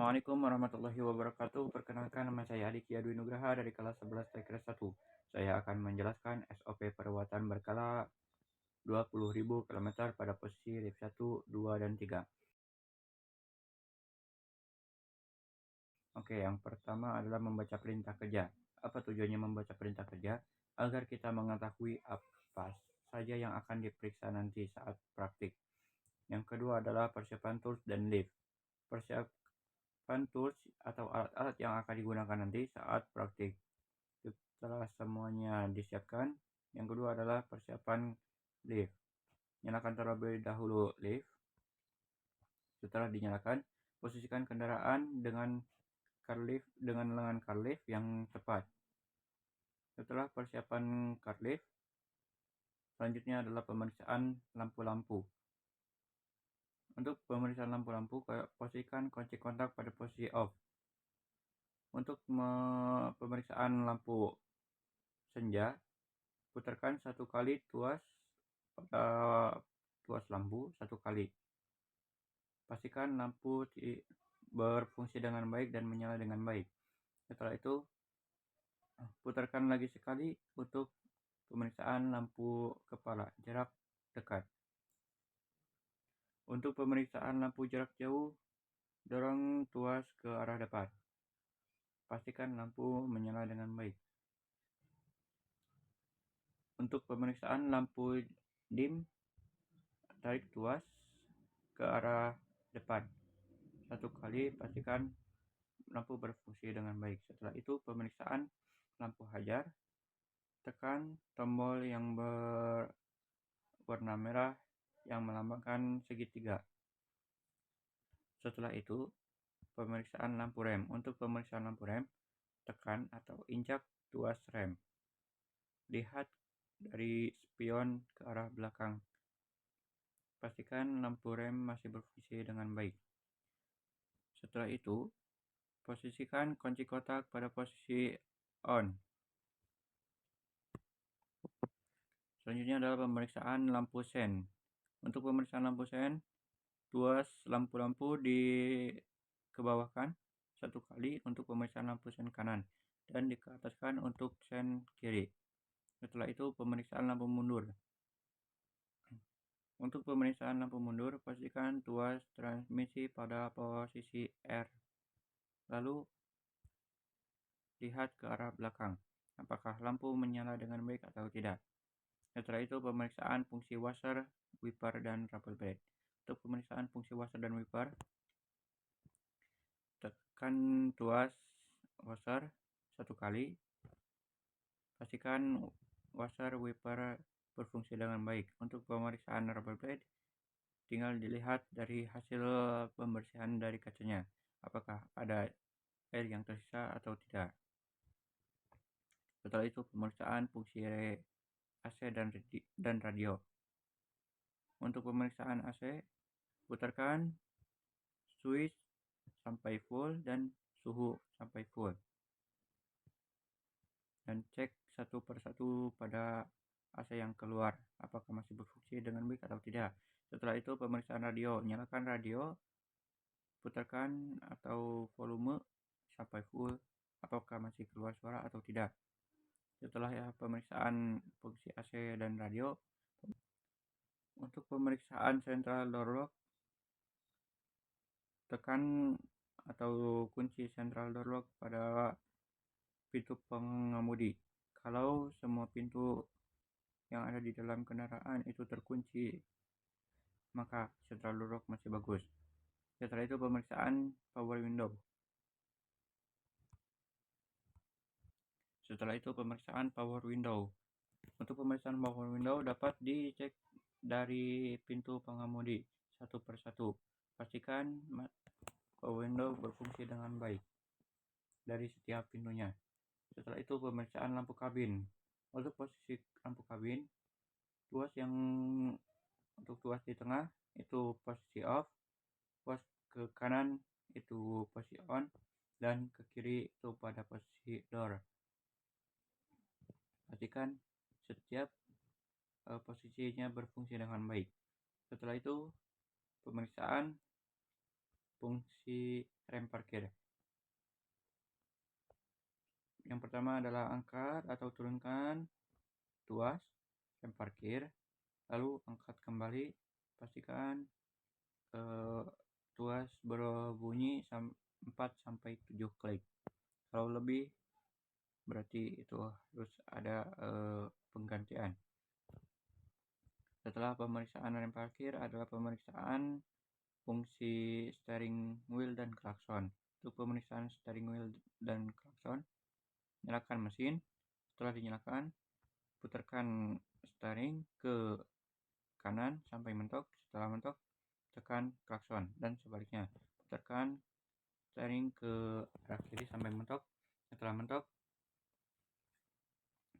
Assalamualaikum warahmatullahi wabarakatuh. Perkenalkan, nama saya Aditya Dwi Nugraha dari kelas 11 TKS 1. Saya akan menjelaskan SOP perawatan berkala 20.000 km pada posisi lift 1, 2, dan 3. Oke, yang pertama adalah membaca perintah kerja. Apa tujuannya membaca perintah kerja? Agar kita mengetahui apa saja yang akan diperiksa nanti saat praktik. Yang kedua adalah persiapan tools dan lift. Persiapan tools atau alat-alat yang akan digunakan nanti saat praktik. Setelah semuanya disiapkan, yang kedua adalah persiapan lift. Nyalakan terlebih dahulu lift. Setelah dinyalakan, posisikan kendaraan dengan lengan car lift yang tepat. Setelah persiapan car lift, selanjutnya adalah pemeriksaan lampu-lampu. Untuk pemeriksaan lampu-lampu, posisikan kunci kontak pada posisi off. Untuk pemeriksaan lampu senja, putarkan satu kali tuas pada tuas lampu satu kali. Pastikan lampu berfungsi dengan baik dan menyala dengan baik. Setelah itu, putarkan lagi sekali untuk pemeriksaan lampu kepala jarak dekat. Untuk pemeriksaan lampu jarak jauh, dorong tuas ke arah depan. Pastikan lampu menyala dengan baik. Untuk pemeriksaan lampu dim, tarik tuas ke arah depan satu kali, pastikan lampu berfungsi dengan baik. Setelah itu, pemeriksaan lampu hajar, tekan tombol yang berwarna merah yang melambangkan segitiga. Setelah itu, pemeriksaan lampu rem. Untuk pemeriksaan lampu rem, tekan atau injak tuas rem. Lihat dari spion ke arah belakang. Pastikan lampu rem masih berfungsi dengan baik. Setelah itu, posisikan kunci kotak pada posisi on. Selanjutnya adalah pemeriksaan lampu sen. Untuk pemeriksaan lampu sen, tuas lampu-lampu dikebawahkan satu kali untuk pemeriksaan lampu sen kanan dan dikeataskan untuk sen kiri. Setelah itu, pemeriksaan lampu mundur. Untuk pemeriksaan lampu mundur, pastikan tuas transmisi pada posisi R. Lalu, lihat ke arah belakang, apakah lampu menyala dengan baik atau tidak. Setelah itu, pemeriksaan fungsi washer, wiper, dan rubber blade. Untuk pemeriksaan fungsi washer dan wiper, tekan tuas washer satu kali. Pastikan washer wiper berfungsi dengan baik. Untuk pemeriksaan rubber blade, tinggal dilihat dari hasil pembersihan dari kacanya, apakah ada air yang tersisa atau tidak. Setelah itu, pemeriksaan fungsi AC dan radio. Untuk pemeriksaan AC, putarkan switch sampai full dan suhu sampai full. Dan cek satu persatu pada AC yang keluar, apakah masih berfungsi dengan baik atau tidak. Setelah itu, pemeriksaan radio. Nyalakan radio, putarkan atau volume sampai full, apakah masih keluar suara atau tidak. Setelah pemeriksaan fungsi AC dan radio, untuk pemeriksaan central door lock, tekan atau kunci central door lock pada pintu pengemudi. Kalau semua pintu yang ada di dalam kendaraan itu terkunci, maka central door lock masih bagus. Setelah itu, pemeriksaan power window. Untuk pemeriksaan power window dapat dicek dari pintu pengemudi satu persatu. Pastikan power window berfungsi dengan baik dari setiap pintunya. Setelah itu, pemeriksaan lampu kabin. Untuk posisi lampu kabin, untuk tuas di tengah itu posisi off, tuas ke kanan itu posisi on, dan ke kiri itu pada posisi door. Pastikan setiap posisinya berfungsi dengan baik. Setelah itu, pemeriksaan fungsi rem parkir. Yang pertama adalah angkat atau turunkan tuas rem parkir, lalu angkat kembali, pastikan tuas berbunyi 4-7 klik. Kalau lebih berarti itu harus ada penggantian. Setelah pemeriksaan rem parkir adalah pemeriksaan fungsi steering wheel dan klakson. Untuk pemeriksaan steering wheel dan klakson, nyalakan mesin. Setelah dinyalakan, putarkan steering ke kanan sampai mentok. Setelah mentok, tekan klakson, dan sebaliknya, putarkan steering ke arah kiri sampai mentok. Setelah mentok,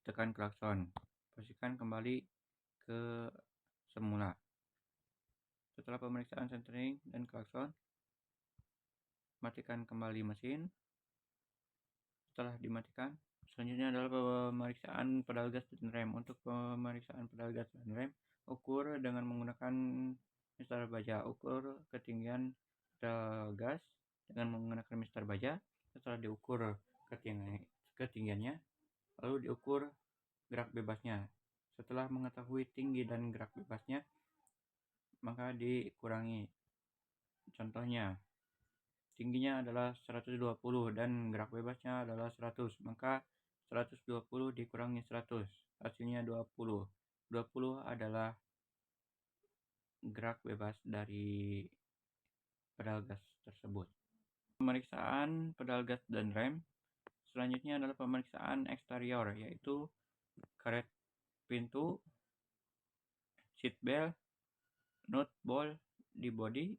tekan klakson. Pastikan kembali ke semula. Setelah pemeriksaan steering dan klakson, matikan kembali mesin. Setelah dimatikan, selanjutnya adalah pemeriksaan pedal gas dan rem. Untuk pemeriksaan pedal gas dan rem, ukur dengan menggunakan mistar baja. Ukur ketinggian pedal gas dengan menggunakan mistar baja. Setelah diukur ketinggiannya, lalu diukur gerak bebasnya. Setelah mengetahui tinggi dan gerak bebasnya, maka dikurangi. Contohnya, tingginya adalah 120 dan gerak bebasnya adalah 100, maka 120 dikurangi 100, hasilnya 20. 20 adalah gerak bebas dari pedal gas tersebut. Pemeriksaan pedal gas dan rem selanjutnya adalah pemeriksaan eksterior, yaitu karet pintu, seat belt, nut bolt di bodi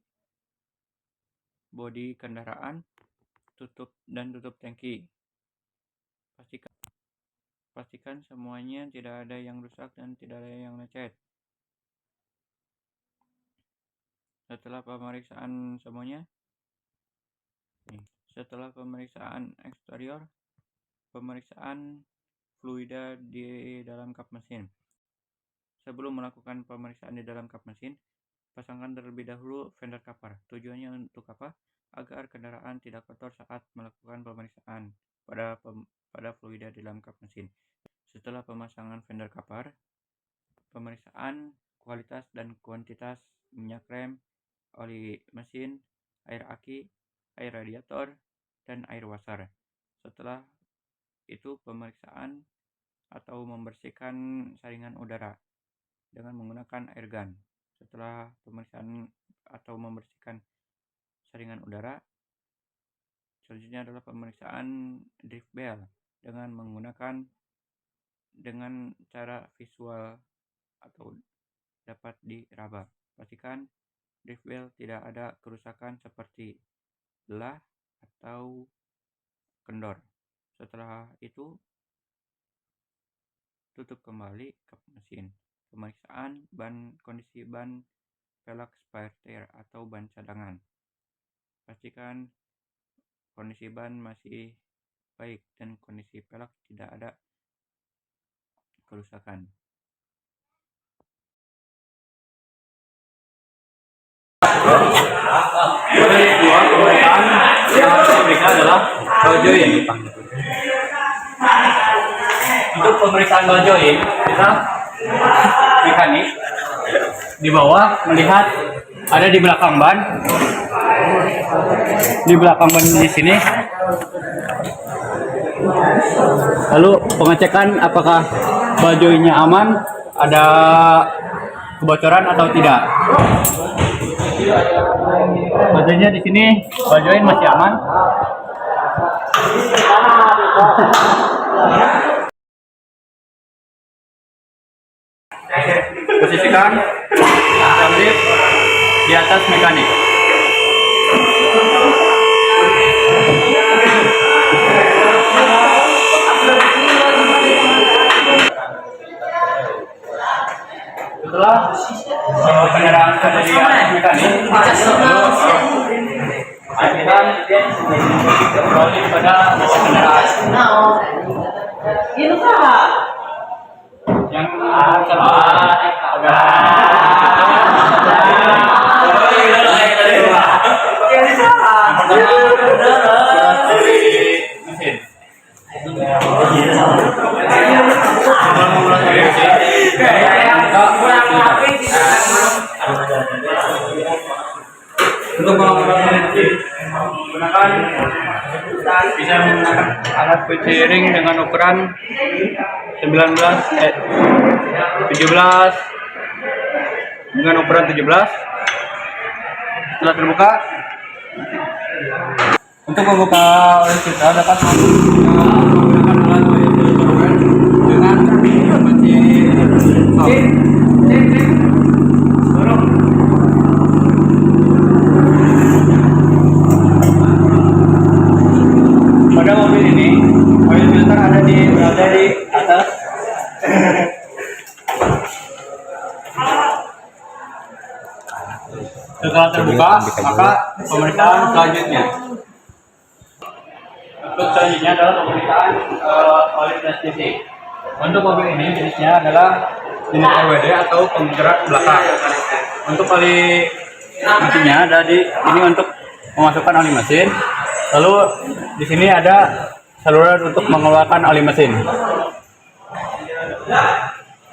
kendaraan, tutup tangki. Pastikan semuanya tidak ada yang rusak dan tidak ada yang lecet. Setelah pemeriksaan eksterior, pemeriksaan fluida di dalam kap mesin. Sebelum melakukan pemeriksaan di dalam kap mesin, pasangkan terlebih dahulu fender cover. Tujuannya untuk apa? Agar kendaraan tidak kotor saat melakukan pemeriksaan pada fluida di dalam kap mesin. Setelah pemasangan fender cover, pemeriksaan kualitas dan kuantitas minyak rem, oli mesin, air aki, air radiator, dan air washer. Setelah itu pemeriksaan atau membersihkan saringan udara dengan menggunakan air gun. Setelah pemeriksaan atau membersihkan saringan udara, selanjutnya adalah pemeriksaan drift belt dengan cara visual atau dapat diraba. Pastikan drift belt tidak ada kerusakan seperti belah atau kendor. Setelah itu, tutup kembali kap mesin. Pemeriksaan kondisi ban velg spare tire atau ban cadangan. Pastikan kondisi ban masih baik dan kondisi velg tidak ada kerusakan. Kedua pemeriksaan yang harus diperiksa adalah join. Untuk pemeriksaan join, kita mekanik di bawah melihat ada di belakang ban. Di belakang ban di sini. Lalu pengecekan apakah joinnya aman, ada kebocoran atau tidak. Bajunya di sini join masih aman. Posisikan rem di atas mekanik. Setelah kendaraan sudah di atas mekanik, pastikan kembali pada kendaraan. Yang agak Untuk mengurangi energi, gunakan bisa menggunakan alat pengiring dengan ukuran 17 dengan ukuran 17. Setelah terbuka, untuk membuka oil kita dapat menggunakan alat oil filter dengan kunci stop. Pada mobil ini, oil filter berada di atas. Setelah terbuka, maka pemeriksaan selanjutnya. Untuk selanjutnya adalah pemeriksaan oli transmisi. Untuk mobil ini jenisnya adalah jenis RWD atau penggerak belakang. Untuk oli mesinnya ada di ini untuk memasukkan oli mesin. Lalu di sini ada saluran untuk mengeluarkan oli mesin.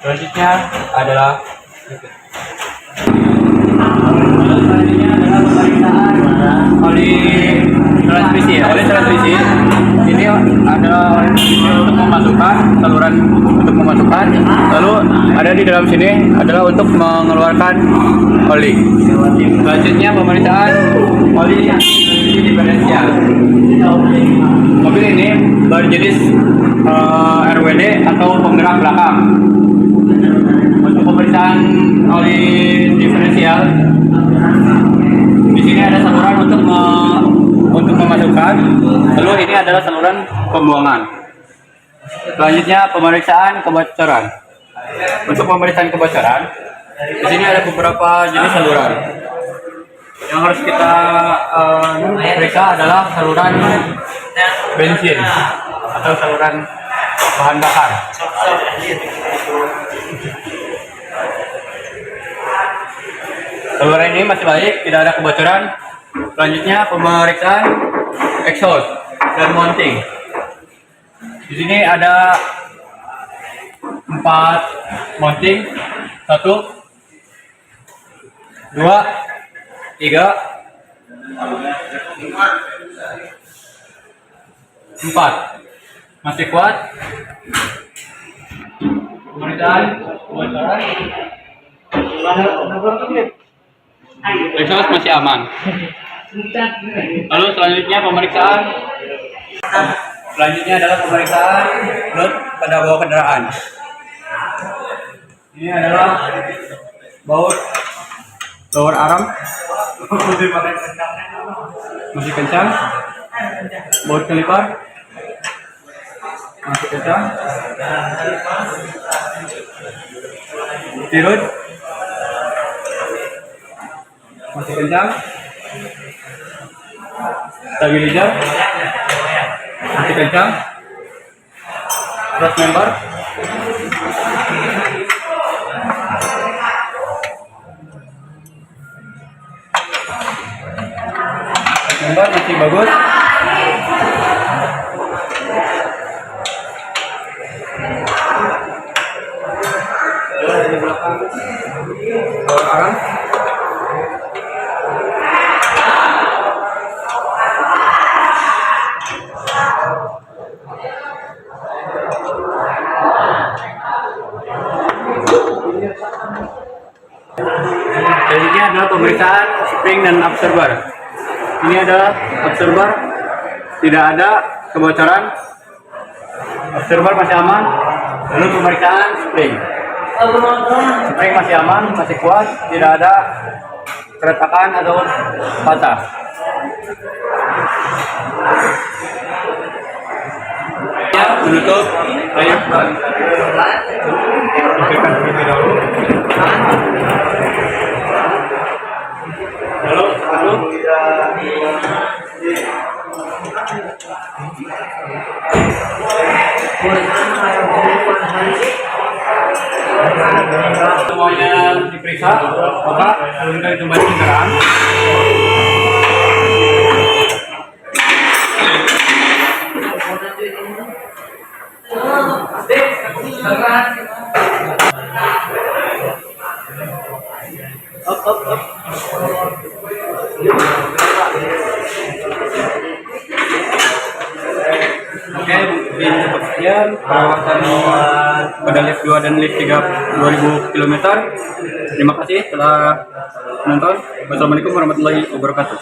Selanjutnya adalah oli transmisi. Oli transmisi ini ada oli transmisi untuk memasukkan, saluran untuk memasukkan. Lalu ada di dalam sini adalah untuk mengeluarkan oli. Selanjutnya pemeriksaan oli diferensial. Mobil ini berjenis RWD atau penggerak belakang. Untuk pemeriksaan oli diferensial, di sini ada saluran untuk memasukkan, lalu ini adalah saluran pembuangan. Selanjutnya pemeriksaan kebocoran. Untuk pemeriksaan kebocoran, di sini ada beberapa jenis saluran. Yang harus kita periksa adalah saluran bensin atau saluran bahan bakar. Saluran ini masih baik, tidak ada kebocoran. Selanjutnya pemeriksaan exhaust dan mounting. Di sini ada 4 mounting, 1, 2, 3, 4. Masih kuat. Pemeriksaan kebocoran. Exhaust masih aman. Lalu selanjutnya pemeriksaan. Selanjutnya adalah pemeriksaan baut pada bawah kendaraan. Ini adalah baut lower arm. Masih kencang. Baut kaliper masih kencang. Tirut masih kencang. Stabilizer masih kencang. Cross member masih bagus. Di belakang arah. Selanjutnya adalah pemeriksaan spring dan absorber. Ini adalah absorber, tidak ada kebocoran. Absorber masih aman. Lalu pemeriksaan spring. Spring masih aman, masih kuat, tidak ada keretakan atau patah. Ya, menutup layar ban. Aktifkan terlebih dahulu. Lalu semuanya diperiksa, maka kita kembali kendaraan. Oke, mungkin cukup sekian perawatan pada lift 2 dan lift 3 2000 km. Terima kasih telah menonton. Wassalamualaikum warahmatullahi wabarakatuh.